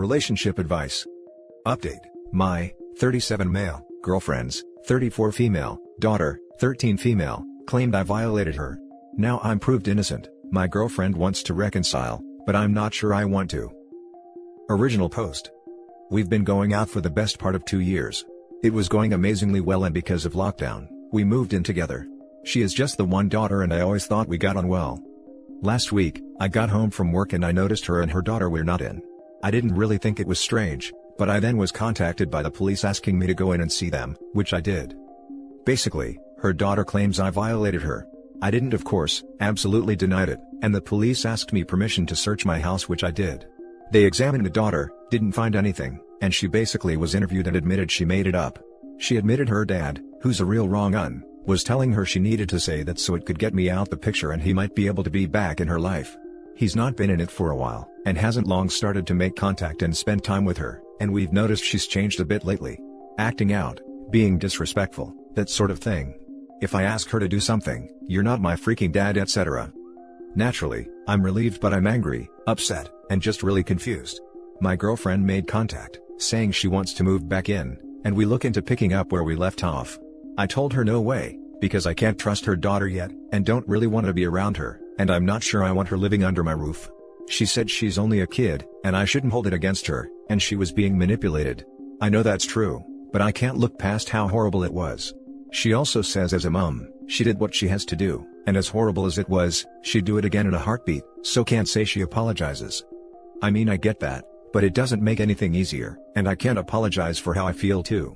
Relationship advice. Update. My 37 male girlfriend's 34 female daughter, 13 female, claimed I violated her. Now I'm proved innocent. My girlfriend wants to reconcile, but I'm not sure I want to. Original post. We've been going out for the best part of 2 years. It was going amazingly well, and because of lockdown, we moved in together. She is just the one daughter and I always thought we got on well. Last week, I got home from work and I noticed her and her daughter were not in. I didn't really think it was strange, but I then was contacted by the police asking me to go in and see them, which I did. Basically, her daughter claims I violated her. I didn't, of course, absolutely denied it, and the police asked me permission to search my house, which I did. They examined the daughter, didn't find anything, and she basically was interviewed and admitted she made it up. She admitted her dad, who's a real wrong-un, was telling her she needed to say that so it could get me out the picture and he might be able to be back in her life. He's not been in it for a while, and hasn't long started to make contact and spend time with her, and we've noticed she's changed a bit lately. Acting out, being disrespectful, that sort of thing. If I ask her to do something, "You're not my freaking dad," etc. Naturally, I'm relieved, but I'm angry, upset, and just really confused. My girlfriend made contact, saying she wants to move back in, and we look into picking up where we left off. I told her no way, because I can't trust her daughter yet, and don't really want to be around her, and I'm not sure I want her living under my roof. She said she's only a kid, and I shouldn't hold it against her, and she was being manipulated. I know that's true, but I can't look past how horrible it was. She also says as a mom, she did what she has to do, and as horrible as it was, she'd do it again in a heartbeat, so can't say she apologizes. I mean, I get that, but it doesn't make anything easier, and I can't apologize for how I feel too.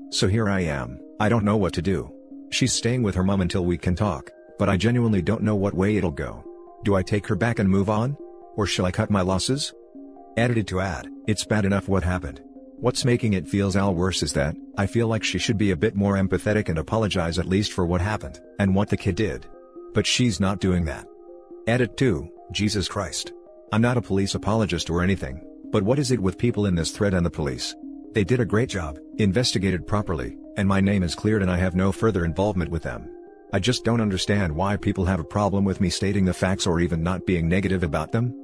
So here I am, I don't know what to do. She's staying with her mom until we can talk, but I genuinely don't know what way it'll go. Do I take her back and move on? Or shall I cut my losses? Edited to add, it's bad enough what happened. What's making it feels all worse is that, I feel like she should be a bit more empathetic and apologize at least for what happened, and what the kid did. But she's not doing that. Edit 2, Jesus Christ. I'm not a police apologist or anything, but what is it with people in this thread and the police? They did a great job, investigated properly, and my name is cleared and I have no further involvement with them. I just don't understand why people have a problem with me stating the facts or even not being negative about them.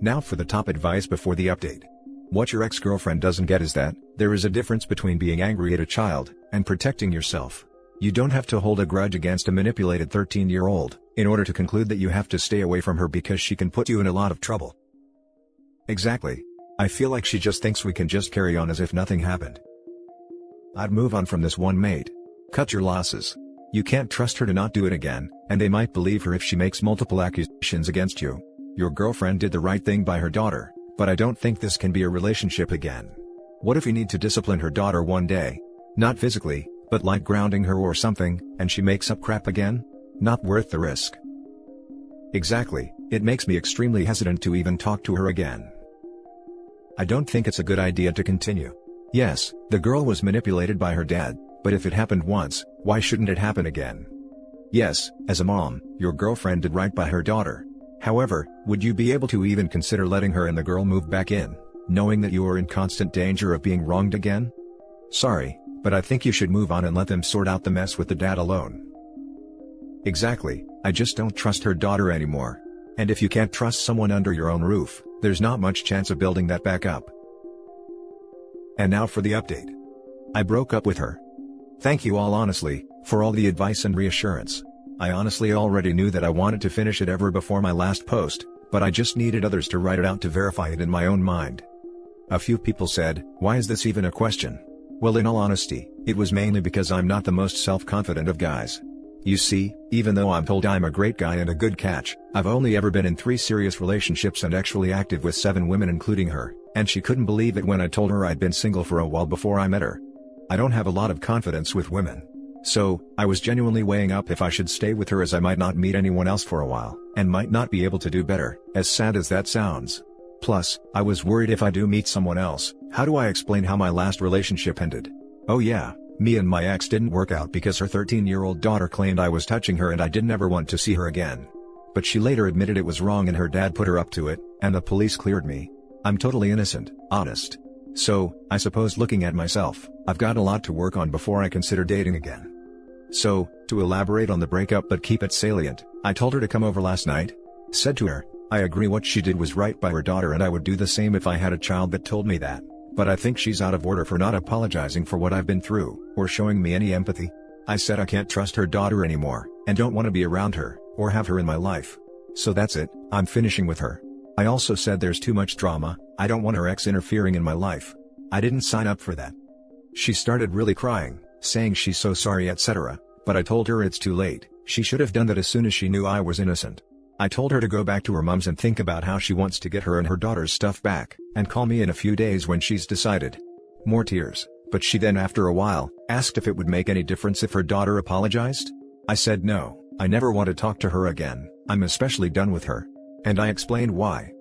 Now for the top advice before the update. What your ex-girlfriend doesn't get is that, there is a difference between being angry at a child, and protecting yourself. You don't have to hold a grudge against a manipulated 13-year-old, in order to conclude that you have to stay away from her because she can put you in a lot of trouble. Exactly. I feel like she just thinks we can just carry on as if nothing happened. I'd move on from this one, mate. Cut your losses. You can't trust her to not do it again, and they might believe her if she makes multiple accusations against you. Your girlfriend did the right thing by her daughter, but I don't think this can be a relationship again. What if you need to discipline her daughter one day? Not physically, but like grounding her or something, and she makes up crap again? Not worth the risk. Exactly, it makes me extremely hesitant to even talk to her again. I don't think it's a good idea to continue. Yes, the girl was manipulated by her dad, but if it happened once, why shouldn't it happen again? Yes, as a mom, your girlfriend did right by her daughter. However, would you be able to even consider letting her and the girl move back in, knowing that you are in constant danger of being wronged again? Sorry, but I think you should move on and let them sort out the mess with the dad alone. Exactly, I just don't trust her daughter anymore. And if you can't trust someone under your own roof, there's not much chance of building that back up. And now for the update. I broke up with her. Thank you all honestly, for all the advice and reassurance. I honestly already knew that I wanted to finish it ever before my last post, but I just needed others to write it out to verify it in my own mind. A few people said, "Why is this even a question?" Well, in all honesty, it was mainly because I'm not the most self-confident of guys. You see, even though I'm told I'm a great guy and a good catch, I've only ever been in 3 serious relationships and actually active with 7 women including her, and she couldn't believe it when I told her I'd been single for a while before I met her. I don't have a lot of confidence with women. So, I was genuinely weighing up if I should stay with her as I might not meet anyone else for a while, and might not be able to do better, as sad as that sounds. Plus, I was worried if I do meet someone else, how do I explain how my last relationship ended? Oh yeah, me and my ex didn't work out because her 13-year-old daughter claimed I was touching her and I didn't ever want to see her again. But she later admitted it was wrong and her dad put her up to it, and the police cleared me. I'm totally innocent, honest. So, I suppose looking at myself, I've got a lot to work on before I consider dating again. So, to elaborate on the breakup but keep it salient, I told her to come over last night. Said to her, I agree what she did was right by her daughter, and I would do the same if I had a child that told me that. But I think she's out of order for not apologizing for what I've been through, or showing me any empathy. I said I can't trust her daughter anymore, and don't want to be around her, or have her in my life. So that's it, I'm finishing with her. I also said there's too much drama, I don't want her ex interfering in my life. I didn't sign up for that. She started really crying, saying she's so sorry etc., but I told her it's too late, she should have done that as soon as she knew I was innocent. I told her to go back to her mom's and think about how she wants to get her and her daughter's stuff back, and call me in a few days when she's decided. More tears, but she then after a while, asked if it would make any difference if her daughter apologized. I said no, I never want to talk to her again, I'm especially done with her. And I explained why.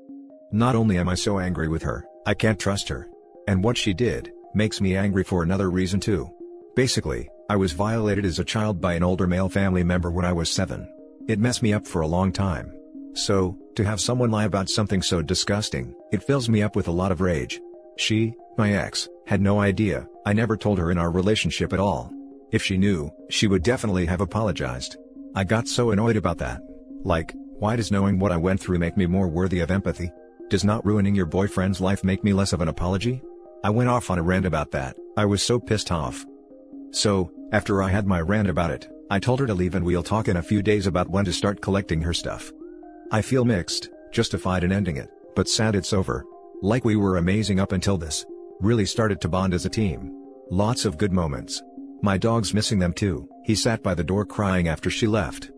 Not only am I so angry with her, I can't trust her. And what she did, makes me angry for another reason too. Basically, I was violated as a child by an older male family member when I was 7. It messed me up for a long time. So, to have someone lie about something so disgusting, it fills me up with a lot of rage. She, my ex, had no idea, I never told her in our relationship at all. If she knew, she would definitely have apologized. I got so annoyed about that. Like, why does knowing what I went through make me more worthy of empathy? Does not ruining your boyfriend's life make me less of an apology? I went off on a rant about that, I was so pissed off. So, after I had my rant about it, I told her to leave and we'll talk in a few days about when to start collecting her stuff. I feel mixed, justified in ending it, but sad it's over. Like we were amazing up until this. Really started to bond as a team. Lots of good moments. My dog's missing them too, he sat by the door crying after she left.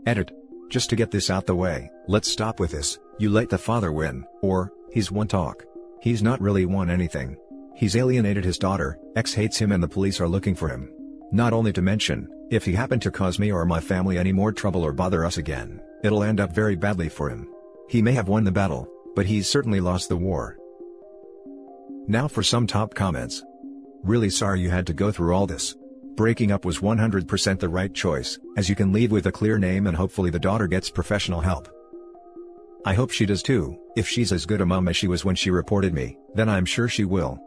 Edit. Just to get this out the way, let's stop with this, you let the father win, or, he's won talk. He's not really won anything. He's alienated his daughter, ex hates him and the police are looking for him. Not only to mention, if he happened to cause me or my family any more trouble or bother us again, it'll end up very badly for him. He may have won the battle, but he's certainly lost the war. Now for some top comments. Really sorry you had to go through all this. Breaking up was 100% the right choice, as you can leave with a clear name and hopefully the daughter gets professional help. I hope she does too, if she's as good a mom as she was when she reported me, then I'm sure she will.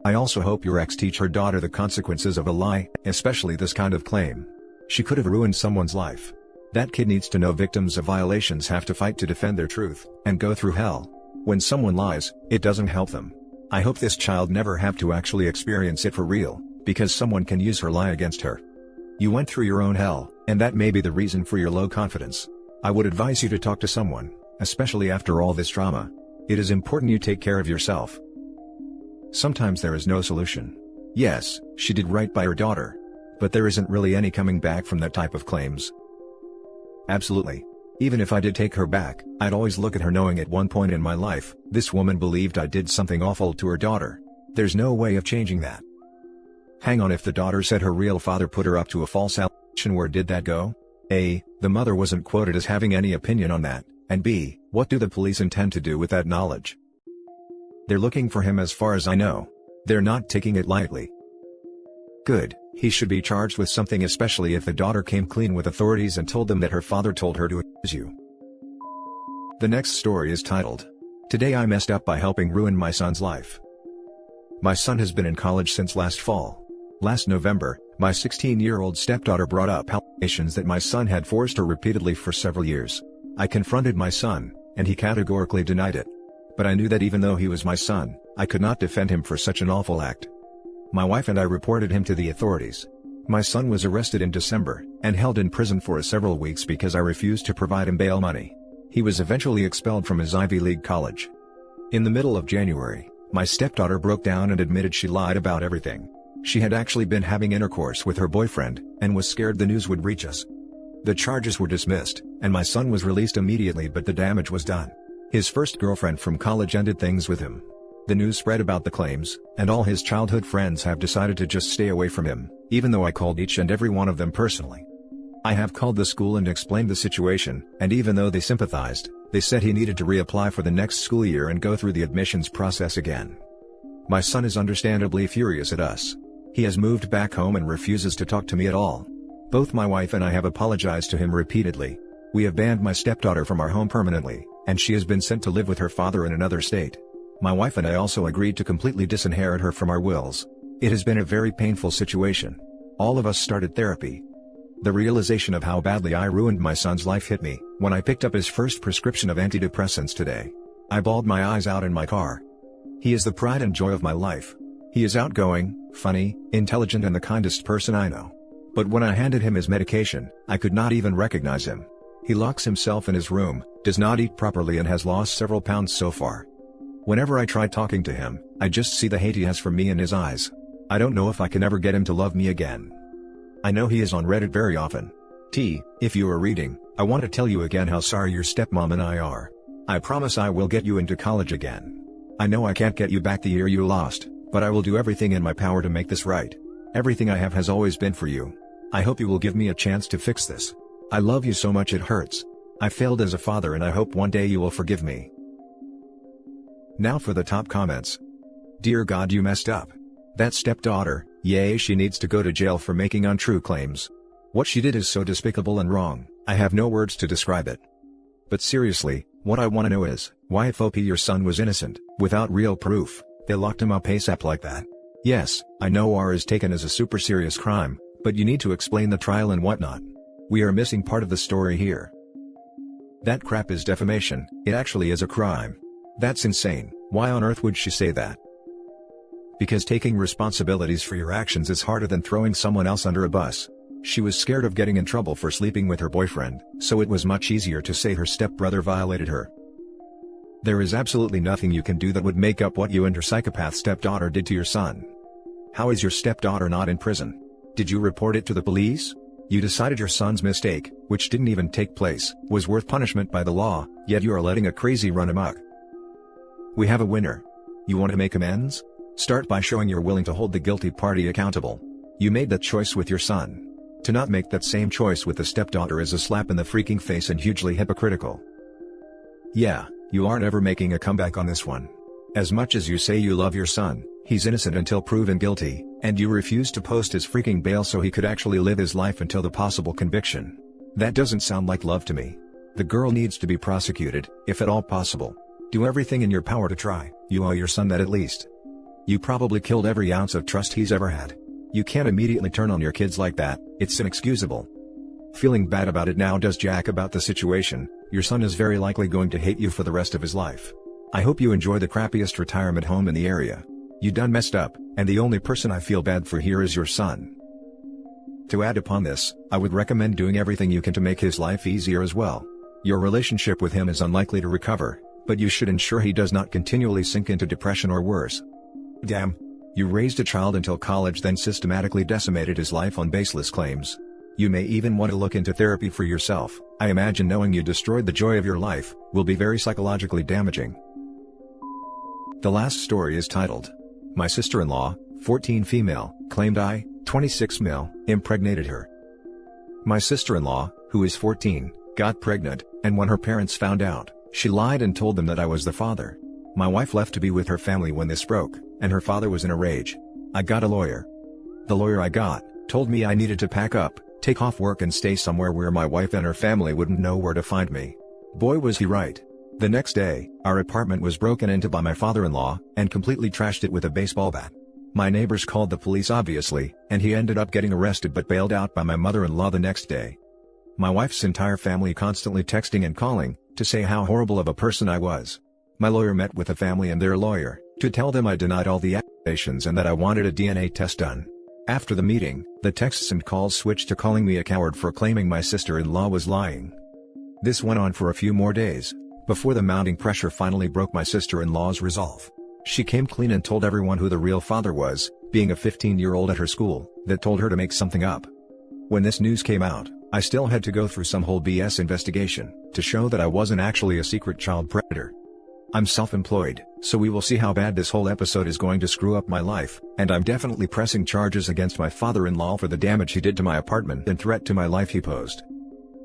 I also hope your ex teach her daughter the consequences of a lie, especially this kind of claim. She could have ruined someone's life. That kid needs to know victims of violations have to fight to defend their truth, and go through hell. When someone lies, it doesn't help them. I hope this child never have to actually experience it for real, because someone can use her lie against her. You went through your own hell, and that may be the reason for your low confidence. I would advise you to talk to someone, especially after all this drama. It is important you take care of yourself. Sometimes there is no solution. Yes, she did right by her daughter. But there isn't really any coming back from that type of claims. Absolutely. Even if I did take her back, I'd always look at her knowing at one point in my life, this woman believed I did something awful to her daughter. There's no way of changing that. Hang on, if the daughter said her real father put her up to a false allegation, where did that go? A, the mother wasn't quoted as having any opinion on that, and B, what do the police intend to do with that knowledge? They're looking for him as far as I know. They're not taking it lightly. Good, he should be charged with something, especially if the daughter came clean with authorities and told them that her father told her to accuse you. The next story is titled, "Today I Messed Up by Helping Ruin My Son's Life." My son has been in college since last fall. Last November, my 16-year-old stepdaughter brought up allegations that my son had forced her repeatedly for several years. I confronted my son, and he categorically denied it. But I knew that even though he was my son, I could not defend him for such an awful act. My wife and I reported him to the authorities. My son was arrested in December, and held in prison for several weeks because I refused to provide him bail money. He was eventually expelled from his Ivy League college. In the middle of January, my stepdaughter broke down and admitted she lied about everything. She had actually been having intercourse with her boyfriend, and was scared the news would reach us. The charges were dismissed, and my son was released immediately, but the damage was done. His first girlfriend from college ended things with him. The news spread about the claims, and all his childhood friends have decided to just stay away from him, even though I called each and every one of them personally. I have called the school and explained the situation, and even though they sympathized, they said he needed to reapply for the next school year and go through the admissions process again. My son is understandably furious at us. He has moved back home and refuses to talk to me at all. Both my wife and I have apologized to him repeatedly. We have banned my stepdaughter from our home permanently, and she has been sent to live with her father in another state. My wife and I also agreed to completely disinherit her from our wills. It has been a very painful situation. All of us started therapy. The realization of how badly I ruined my son's life hit me when I picked up his first prescription of antidepressants today. I bawled my eyes out in my car. He is the pride and joy of my life. He is outgoing, funny, intelligent and the kindest person I know. But when I handed him his medication, I could not even recognize him. He locks himself in his room, does not eat properly and has lost several pounds so far. Whenever I try talking to him, I just see the hate he has for me in his eyes. I don't know if I can ever get him to love me again. I know he is on Reddit very often. If you are reading, I want to tell you again how sorry your stepmom and I are. I promise I will get you into college again. I know I can't get you back the year you lost, but I will do everything in my power to make this right. Everything I have has always been for you. I hope you will give me a chance to fix this. I love you so much it hurts. I failed as a father and I hope one day you will forgive me. Now for the top comments. Dear God, you messed up. That stepdaughter, yay, she needs to go to jail for making untrue claims. What she did is so despicable and wrong, I have no words to describe it. But seriously, what I want to know is, why if your son was innocent, without real proof, they locked him up ASAP like that? Yes, I know R is taken as a super serious crime, but you need to explain the trial and whatnot. We are missing part of the story here. That crap is defamation, it actually is a crime. That's insane, why on earth would she say that? Because taking responsibilities for your actions is harder than throwing someone else under a bus. She was scared of getting in trouble for sleeping with her boyfriend, so it was much easier to say her stepbrother violated her. There is absolutely nothing you can do that would make up what you and your psychopath stepdaughter did to your son. How is your stepdaughter not in prison? Did you report it to the police? You decided your son's mistake, which didn't even take place, was worth punishment by the law, yet you are letting a crazy run amok. We have a winner. You want to make amends? Start by showing you're willing to hold the guilty party accountable. You made that choice with your son. To not make that same choice with the stepdaughter is a slap in the freaking face and hugely hypocritical. Yeah, you aren't ever making a comeback on this one. As much as you say you love your son, he's innocent until proven guilty, and you refuse to post his freaking bail so he could actually live his life until the possible conviction. That doesn't sound like love to me. The girl needs to be prosecuted, if at all possible. Do everything in your power to try, you owe your son that at least. You probably killed every ounce of trust he's ever had. You can't immediately turn on your kids like that, it's inexcusable. Feeling bad about it now does jack about the situation, your son is very likely going to hate you for the rest of his life. I hope you enjoy the crappiest retirement home in the area. You done messed up, and the only person I feel bad for here is your son. To add upon this, I would recommend doing everything you can to make his life easier as well. Your relationship with him is unlikely to recover, but you should ensure he does not continually sink into depression or worse. Damn. You raised a child until college then systematically decimated his life on baseless claims. You may even want to look into therapy for yourself. I imagine knowing you destroyed the joy of your life will be very psychologically damaging. The last story is titled, My sister-in-law, 14 female, claimed I, 26 male, impregnated her. My sister-in-law, who is 14, got pregnant, and when her parents found out, she lied and told them that I was the father. My wife left to be with her family when this broke, and her father was in a rage. I got a lawyer. The lawyer I got told me I needed to pack up, take off work and stay somewhere where my wife and her family wouldn't know where to find me. Boy was he right. The next day, our apartment was broken into by my father-in-law, and completely trashed it with a baseball bat. My neighbors called the police obviously, and he ended up getting arrested but bailed out by my mother-in-law the next day. My wife's entire family constantly texting and calling, to say how horrible of a person I was. My lawyer met with the family and their lawyer, to tell them I denied all the accusations and that I wanted a DNA test done. After the meeting, the texts and calls switched to calling me a coward for claiming my sister-in-law was lying. This went on for a few more days, before the mounting pressure finally broke my sister-in-law's resolve. She came clean and told everyone who the real father was, being a 15-year-old at her school, that told her to make something up. When this news came out, I still had to go through some whole BS investigation, to show that I wasn't actually a secret child predator. I'm self-employed, so we will see how bad this whole episode is going to screw up my life, and I'm definitely pressing charges against my father-in-law for the damage he did to my apartment and threat to my life he posed.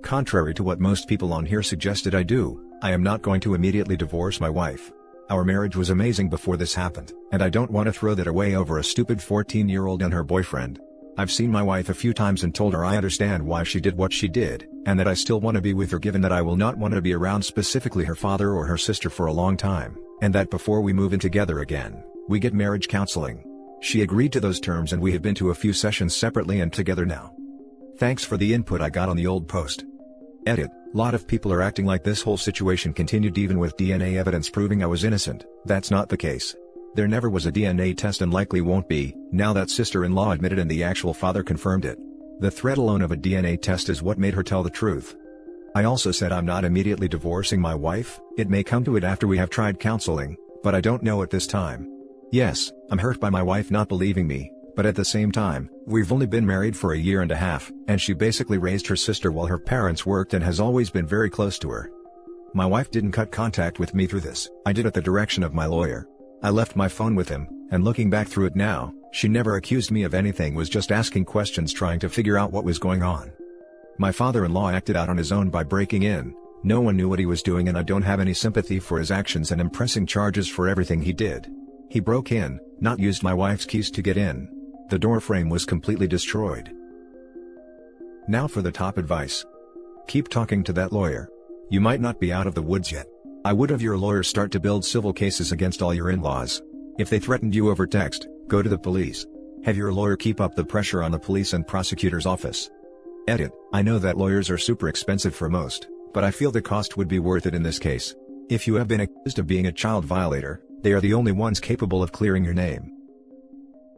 Contrary to what most people on here suggested I do, I am not going to immediately divorce my wife. Our marriage was amazing before this happened, and I don't want to throw that away over a stupid 14-year-old and her boyfriend. I've seen my wife a few times and told her I understand why she did what she did, and that I still want to be with her given that I will not want to be around specifically her father or her sister for a long time, and that before we move in together again, we get marriage counseling. She agreed to those terms and we have been to a few sessions separately and together now. Thanks for the input I got on the old post. Edit. Lot of people are acting like this whole situation continued even with DNA evidence proving I was innocent. That's not the case. There never was a DNA test and likely won't be, now that sister-in-law admitted and the actual father confirmed it. The threat alone of a DNA test is what made her tell the truth. I also said I'm not immediately divorcing my wife, it may come to it after we have tried counseling, but I don't know at this time. Yes, I'm hurt by my wife not believing me, but at the same time, we've only been married for a year and a half, and she basically raised her sister while her parents worked and has always been very close to her. My wife didn't cut contact with me through this, I did at the direction of my lawyer. I left my phone with him, and looking back through it now, she never accused me of anything, was just asking questions trying to figure out what was going on. My father-in-law acted out on his own by breaking in, no one knew what he was doing and I don't have any sympathy for his actions and am pressing charges for everything he did. He broke in, not used my wife's keys to get in. The door frame was completely destroyed. Now for the top advice. Keep talking to that lawyer. You might not be out of the woods yet. I would have your lawyer start to build civil cases against all your in-laws. If they threatened you over text, go to the police. Have your lawyer keep up the pressure on the police and prosecutor's office. Edit. I know that lawyers are super expensive for most, but I feel the cost would be worth it in this case. If you have been accused of being a child violator, they are the only ones capable of clearing your name.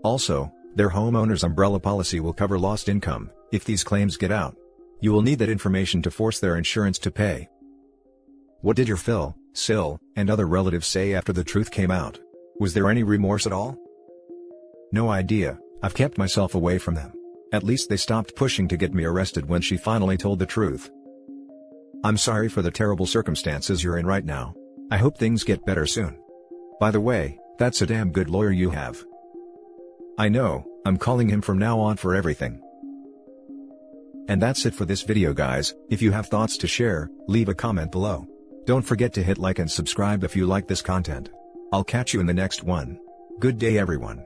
Also, their homeowner's umbrella policy will cover lost income, if these claims get out. You will need that information to force their insurance to pay. What did your Phil, Sil, and other relatives say after the truth came out? Was there any remorse at all? No idea, I've kept myself away from them. At least they stopped pushing to get me arrested when she finally told the truth. I'm sorry for the terrible circumstances you're in right now. I hope things get better soon. By the way, that's a damn good lawyer you have. I know, I'm calling him from now on for everything. And that's it for this video guys. If you have thoughts to share, leave a comment below. Don't forget to hit like and subscribe if you like this content. I'll catch you in the next one. Good day everyone.